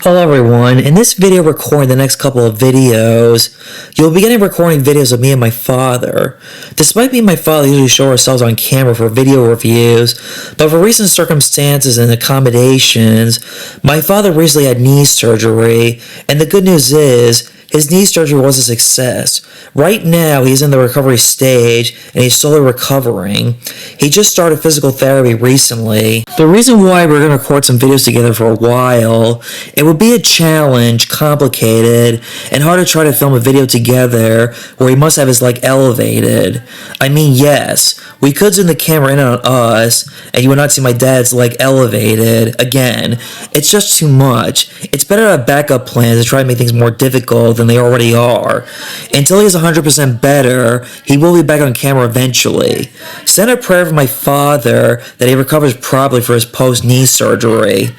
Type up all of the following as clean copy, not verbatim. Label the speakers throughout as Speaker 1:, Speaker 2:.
Speaker 1: Hello everyone, in this video recording the next couple of videos, you'll be getting recording videos of me and my father. Despite me and my father usually show ourselves on camera for video reviews, but for recent circumstances and accommodations, my father recently had knee surgery, and the good news is, his knee surgery was a success. Right now, he's in the recovery stage, and he's slowly recovering. He just started physical therapy recently. The reason why we're going to record some videos together for a while, it would be a challenge, complicated, and hard to try to film a video together where he must have his leg elevated. I mean, yes, we could zoom the camera in on us, and you would not see my dad's leg elevated. Again, it's just too much. It's better to have backup plans to try to make things more difficult than they already are. Until he is 100% better, he will be back on camera eventually. Send a prayer for my father that he recovers properly for his post-knee surgery.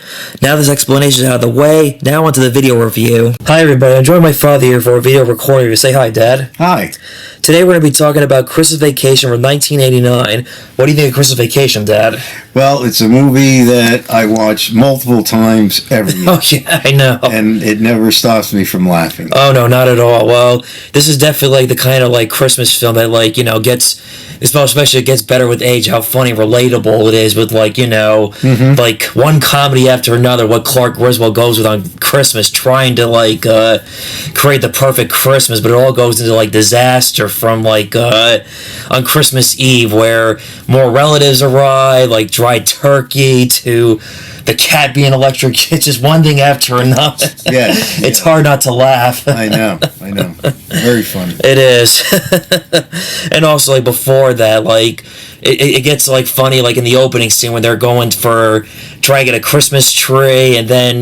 Speaker 1: Now this explanation is out of the way, now onto the video review. Hi everybody, I'm joining my father here for a video recording. Say hi, Dad.
Speaker 2: Hi.
Speaker 1: Today we're going to be talking about Christmas Vacation from 1989. What do you think of Christmas Vacation, Dad?
Speaker 2: Well, it's a movie that I watch multiple times every year.
Speaker 1: Oh yeah, I know.
Speaker 2: And it never stops me from laughing.
Speaker 1: Oh no, not at all. Well, this is definitely like the kind of like Christmas film that like, you know, gets, especially it gets better with age, how funny, relatable it is with like, you know, like one comedy after another, what Clark Griswold goes with on Christmas, trying to like create the perfect Christmas, but it all goes into like disaster from like on Christmas Eve where more relatives arrive, like dry turkey to the cat being electrocuted, it's just one thing after another.
Speaker 2: Yeah.
Speaker 1: It's hard not to laugh.
Speaker 2: I know. Very funny.
Speaker 1: It is. And also, like, before that, like, it gets, like, funny, like, in the opening scene when they're going for, trying to get a Christmas tree, and then,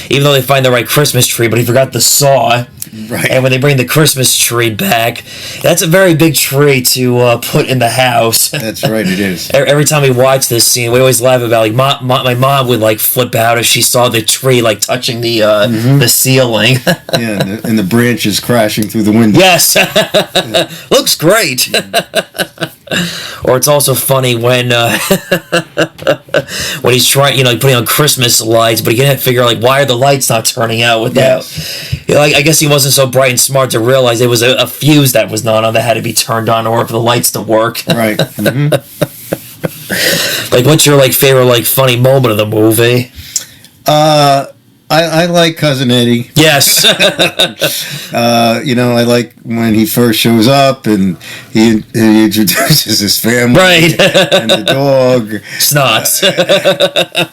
Speaker 1: even though they find the right Christmas tree, but he forgot the saw.
Speaker 2: Right.
Speaker 1: And when they bring the Christmas tree back, that's a very big tree to put in the house.
Speaker 2: That's right, it is.
Speaker 1: Every time we watch this scene, we always laugh about, like, my mom would, like, flip out if she saw the tree, like, touching the ceiling.
Speaker 2: Yeah, and the branches crashing through the window.
Speaker 1: Yes! Looks great! Or it's also funny when when he's trying, you know, like putting on Christmas lights, but he can't figure out, like, why are the lights not turning out without...
Speaker 2: Yes.
Speaker 1: You know, like, I guess he wasn't so bright and smart to realize it was a fuse that was not on that had to be turned on or for the lights to work.
Speaker 2: Right.
Speaker 1: Like, what's your, like, favorite, like, funny moment of the movie?
Speaker 2: I like Cousin Eddie.
Speaker 1: Yes.
Speaker 2: You know, I like when he first shows up and he introduces his family.
Speaker 1: Right.
Speaker 2: And the dog.
Speaker 1: Snots.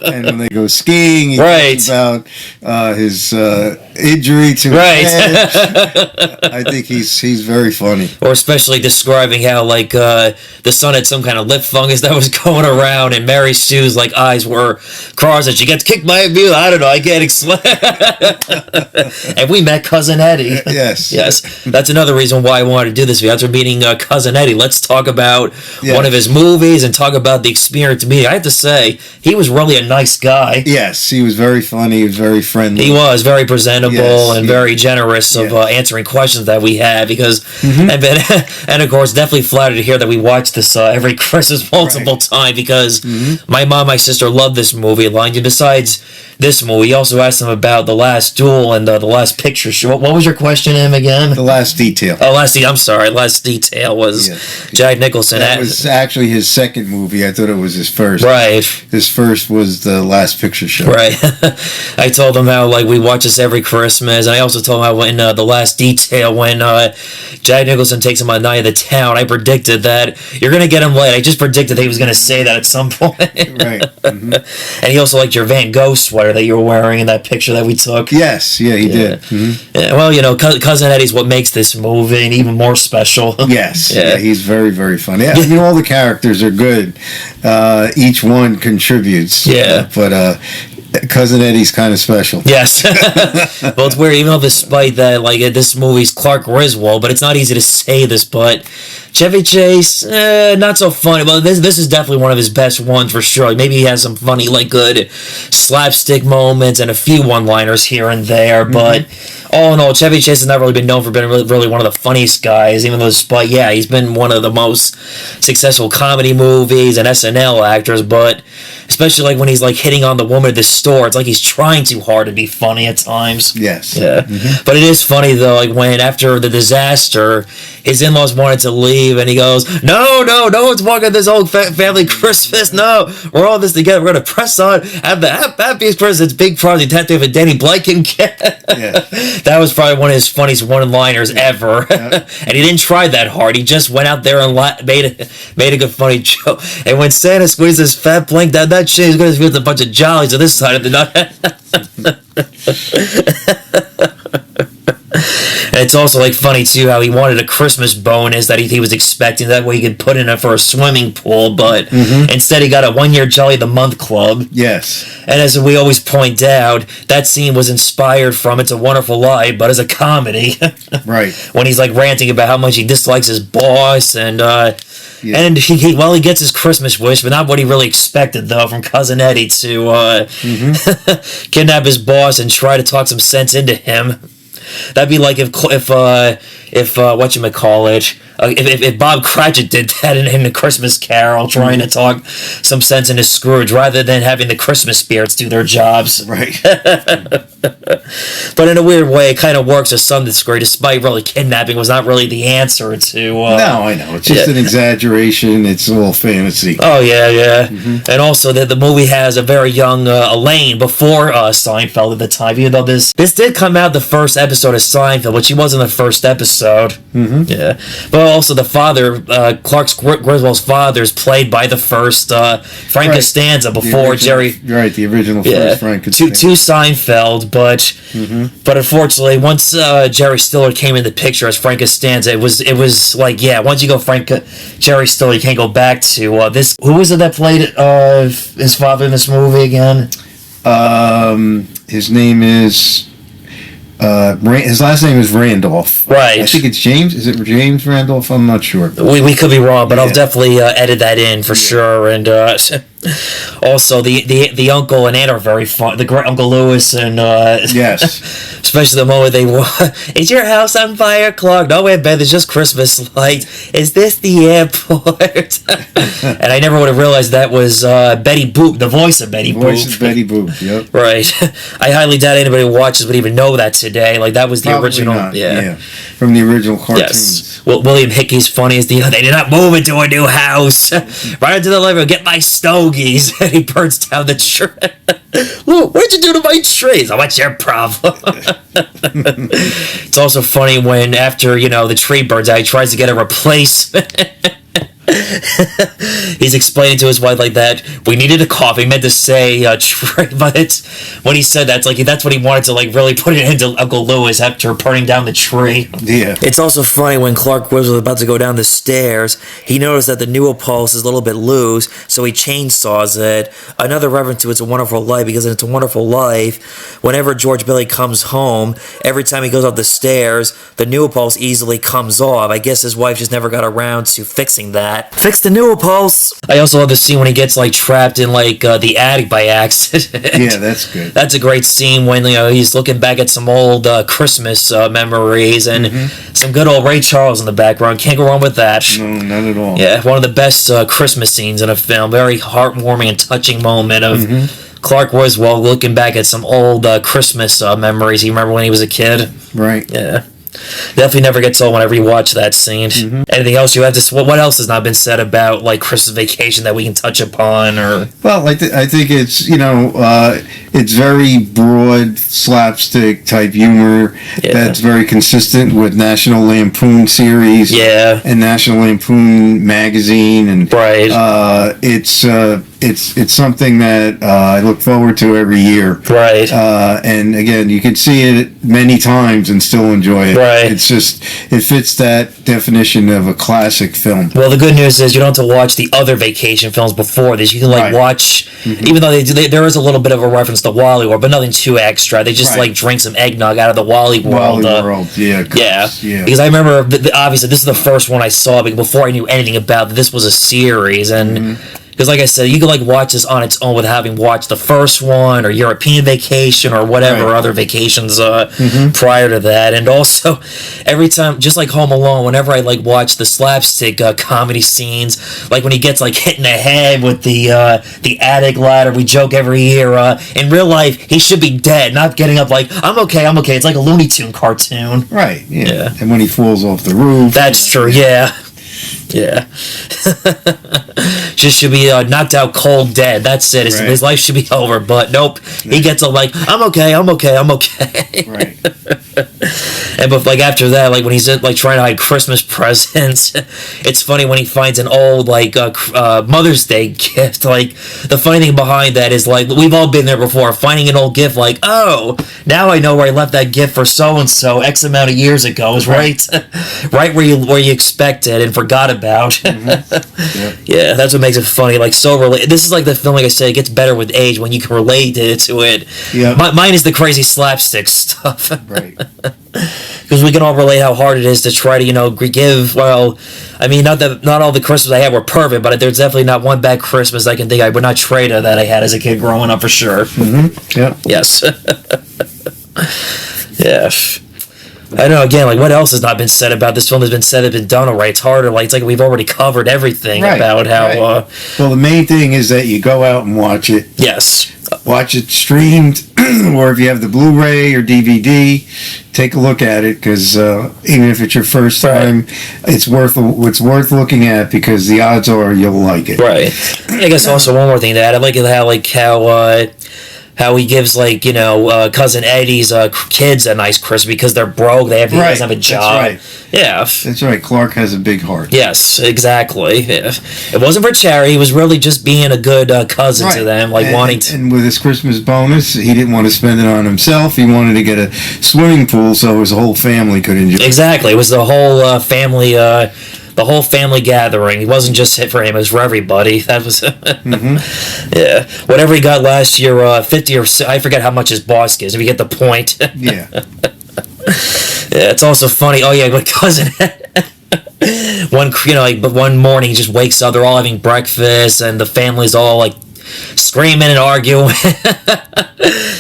Speaker 2: And when they go skiing, he
Speaker 1: right.
Speaker 2: talks about his injury to his head. I think he's very funny.
Speaker 1: Or especially describing how, like, the son had some kind of lip fungus that was going around, and Mary Sue's, like, eyes were crossed, and she gets kicked by a mule. I don't know, I get excited. And we met Cousin Eddie.
Speaker 2: Yes.
Speaker 1: Yes. That's another reason why I wanted to do this. After meeting Cousin Eddie, let's talk about one of his movies and talk about the experience meeting. I have to say, he was really a nice guy.
Speaker 2: Yes, he was very funny. He was very friendly.
Speaker 1: He was very presentable and very generous of answering questions that we had because, and of course, definitely flattered to hear that we watched this every Christmas multiple times because my mom, my sister loved this movie. And besides this movie, we also asked him about The Last Duel and the Last Picture Show. What was your question to him again?
Speaker 2: The Last Detail.
Speaker 1: Oh, I'm sorry. Last Detail was Jack Nicholson.
Speaker 2: That was actually his second movie. I thought it was his first.
Speaker 1: Right.
Speaker 2: His first was The Last Picture Show.
Speaker 1: Right. I told him how, like, we watch this every Christmas, and I also told him how in The Last Detail, when Jack Nicholson takes him on Night of the Town, I predicted that you're going to get him late. I just predicted that he was going to say that at some point.
Speaker 2: Right.
Speaker 1: And he also liked your Van Gogh sweater that you were wearing in that picture that we took.
Speaker 2: Yes, yeah, he did.
Speaker 1: Yeah, well, you know, Cousin Eddie's what makes this movie and even more special.
Speaker 2: Yes, yeah, he's very, very funny. Yeah, you know, all the characters are good. Each one contributes.
Speaker 1: Yeah.
Speaker 2: But Cousin Eddie's kind of special.
Speaker 1: Yes. Well, it's weird, even though despite that, like, this movie's Clark Griswold, but it's not easy to say this, but Chevy Chase, not so funny. But this is definitely one of his best ones for sure. Like, maybe he has some funny, like, good slapstick moments and a few one-liners here and there, but all in all, Chevy Chase has not really been known for being really one of the funniest guys, even though despite, he's been one of the most successful comedy movies and SNL actors, but especially, like, when he's, like, hitting on the woman at this store. It's like he's trying too hard to be funny at times.
Speaker 2: Yes.
Speaker 1: Yeah. But it is funny, though, like when after the disaster, his in-laws wanted to leave, and he goes, no one's walking this whole family Christmas. No, we're all this together. We're going to press on. Have the happiest Christmas. Big project. Detective and Danny Blankenship. Yeah. That was probably one of his funniest one-liners ever. Yeah. And he didn't try that hard. He just went out there and made a good funny joke. And when Santa squeezed his fat blank down that shit, he's going to squeeze a bunch of jollies on this side of the nut. And it's also like funny too how he wanted a Christmas bonus that he was expecting, that way he could put in it for a swimming pool, but instead he got a 1 year Jolly of the Month club.
Speaker 2: Yes.
Speaker 1: And as we always point out, that scene was inspired from It's a Wonderful Life, but as a comedy.
Speaker 2: Right.
Speaker 1: When he's like ranting about how much he dislikes his boss, and and he gets his Christmas wish, but not what he really expected, though, from Cousin Eddie to kidnap his boss and try to talk some sense into him. That'd be like if whatchamacallit, if Bob Cratchit did that in The Christmas Carol, trying to talk some sense into Scrooge rather than having the Christmas spirits do their jobs.
Speaker 2: Right.
Speaker 1: But in a weird way, it kind of works to some degree, despite really kidnapping was not really the answer to...
Speaker 2: no, I know. It's just an exaggeration. It's all fantasy.
Speaker 1: Oh, yeah. And also, the movie has a very young Elaine before Seinfeld at the time, even though this did come out the first episode of Seinfeld, but she wasn't the first episode. Yeah. But also, the father, Clark Griswold's father, is played by the first Frank Costanza before Jerry...
Speaker 2: Right, the original first Frank Costanza.
Speaker 1: To Seinfeld, but unfortunately, once Jerry Stiller came in the picture as Frank Costanza, it was like, once you go Jerry Stiller, you can't go back to this. Who was it that played his father in this movie again?
Speaker 2: His name is his last name is Randolph.
Speaker 1: Right.
Speaker 2: I think it's James. Is it James Randolph? I'm not sure.
Speaker 1: We could be wrong, but I'll definitely edit that in for sure. And also, the uncle and aunt are very fun. The great Uncle Lewis and
Speaker 2: yes,
Speaker 1: especially the moment they is your house on fire, Clark? No way, Ben. There's just Christmas lights. Is this the airport? And I never would have realized that was Betty Boop, the voice of Betty Boop.
Speaker 2: Voice of Betty Boop. Yep.
Speaker 1: Right. I highly doubt anybody who watches would even know that today. Like that was the
Speaker 2: Probably
Speaker 1: original.
Speaker 2: Not. Yeah. From the original cartoons.
Speaker 1: Yes. Well, William Hickey's funny as they did not move into a new house. Right into the living room, get my stogies. And he burns down the tree. Whoa, what'd you do to my trees? Oh, what's your problem? It's also funny when after, the tree burns out, he tries to get a replacement. He's explaining to his wife like that. We needed a coffee. He meant to say tree, but it's when he said that, it's like that's what he wanted to like really put it into Uncle Lewis after burning down the tree.
Speaker 2: Yeah.
Speaker 1: It's also funny when Clark was about to go down the stairs, he noticed that the newel post is a little bit loose, so he chainsaws it. Another reference to It's a Wonderful Life, because in It's a Wonderful Life, whenever George Billy comes home, every time he goes up the stairs, the newel post easily comes off. I guess his wife just never got around to fixing that. Fix the newel post. I also love the scene when he gets like trapped in like the attic by accident.
Speaker 2: Yeah, that's good.
Speaker 1: That's a great scene when he's looking back at some old Christmas memories and some good old Ray Charles in the background. Can't go wrong with that.
Speaker 2: No, not at all.
Speaker 1: Yeah, one of the best Christmas scenes in a film. Very heartwarming and touching moment of Clark Griswold looking back at some old Christmas memories he remember when he was a kid.
Speaker 2: Right.
Speaker 1: Yeah. Definitely never gets old when I rewatch that scene. Anything else you have to? What else has not been said about like Christmas Vacation that we can touch upon? Or
Speaker 2: well, I think it's it's very broad slapstick type humor that's very consistent with National Lampoon series, and National Lampoon magazine, and it's something that I look forward to every year.
Speaker 1: Right.
Speaker 2: And again, you can see it many times and still enjoy it.
Speaker 1: Right.
Speaker 2: It's just, it fits that definition of a classic film.
Speaker 1: Well, the good news is you don't have to watch the other vacation films before this. You can watch, even though there is a little bit of a reference to Wally World, but nothing too extra. They just like drink some eggnog out of the Wally World.
Speaker 2: Yeah.
Speaker 1: Because I remember, obviously, this is the first one I saw before I knew anything about it. This was a series, and Because like I said, you can like watch this on its own without having watched the first one or European Vacation or whatever other vacations prior to that. And also, every time, just like Home Alone, whenever I like watch the slapstick comedy scenes, like when he gets like hit in the head with the attic ladder, we joke every year. In real life, he should be dead, not getting up like, I'm okay. It's like a Looney Tune cartoon.
Speaker 2: Right, yeah. And when he falls off the roof.
Speaker 1: That's true, yeah. Yeah. Just should be knocked out cold dead. That's it. His life should be over. But nope. He gets all like, I'm okay.
Speaker 2: Right.
Speaker 1: And but like after that, like when he's like trying to hide Christmas presents, it's funny when he finds an old like Mother's Day gift. Like the funny thing behind that is like we've all been there before, finding an old gift. Like, oh, now I know where I left that gift for so and so X amount of years ago. Is right where you expected and forgot about. Yeah, that's what makes it funny. Like so this is like the film. Like I said, it gets better with age when you can relate to it. Yeah, mine is the crazy slapstick stuff.
Speaker 2: Right.
Speaker 1: Because we can all relate how hard it is to try to, give, well, I mean, not all the Christmas I had were perfect, but there's definitely not one bad Christmas I can think I would not trade that I had as a kid growing up for sure.
Speaker 2: Yeah.
Speaker 1: Yes. Yeah. I don't know, again, like, what else has not been said about this film has been said, it's been done alright. It's harder, like, it's like we've already covered everything about how,
Speaker 2: well, the main thing is that you go out and watch it.
Speaker 1: Yes.
Speaker 2: Watch it streamed, or if you have the Blu-ray or DVD, take a look at it, because even if it's your first time, it's worth looking at, because the odds are you'll like it.
Speaker 1: Right. I guess also one more thing to add, I like how he gives cousin Eddie's kids a nice Christmas because they're broke. He doesn't have a job.
Speaker 2: That's right. Clark has a big heart.
Speaker 1: Yes, exactly. Yeah. It wasn't for charity. He was really just being a good cousin to them, wanting to.
Speaker 2: And with his Christmas bonus, he didn't want to spend it on himself. He wanted to get a swimming pool so his whole family could enjoy.
Speaker 1: Exactly. It was the whole family. The whole family gathering. It wasn't just for him; it was for everybody. That was, yeah. Whatever he got last year, 50 or so, I forget how much his boss gives. If you get the point.
Speaker 2: Yeah.
Speaker 1: Yeah. It's also funny. Oh yeah, my cousin. One morning he just wakes up. They're all having breakfast, and the family's all like screaming and arguing.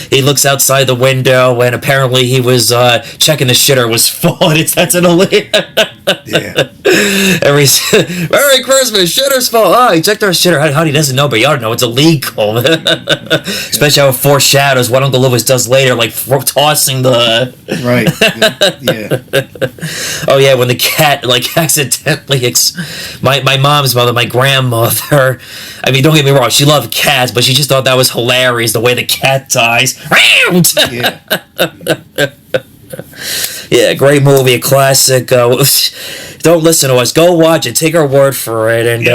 Speaker 1: He looks outside the window, and apparently he was checking the shitter was full. That's an elite.
Speaker 2: Yeah.
Speaker 1: Merry Christmas, shitter's full. Oh, he checked our shitter. How he doesn't know, but you ought to know it's illegal. Especially how it foreshadows what Uncle Louis does later, like tossing the.
Speaker 2: Right. Yeah.
Speaker 1: Oh yeah, when the cat accidentally my mom's mother, my grandmother. I mean, don't get me wrong, she loved cats, but she just thought that was hilarious the way the cat dies.
Speaker 2: Yeah.
Speaker 1: Yeah, great movie, a classic. Don't listen to us. Go watch it. Take our word for it. And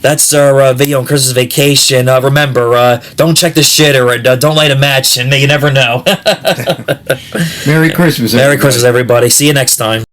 Speaker 1: that's our video on Christmas Vacation. Remember, don't check the shitter and don't light a match, and you never know.
Speaker 2: Merry Christmas, everybody.
Speaker 1: Merry Christmas, everybody. See you next time.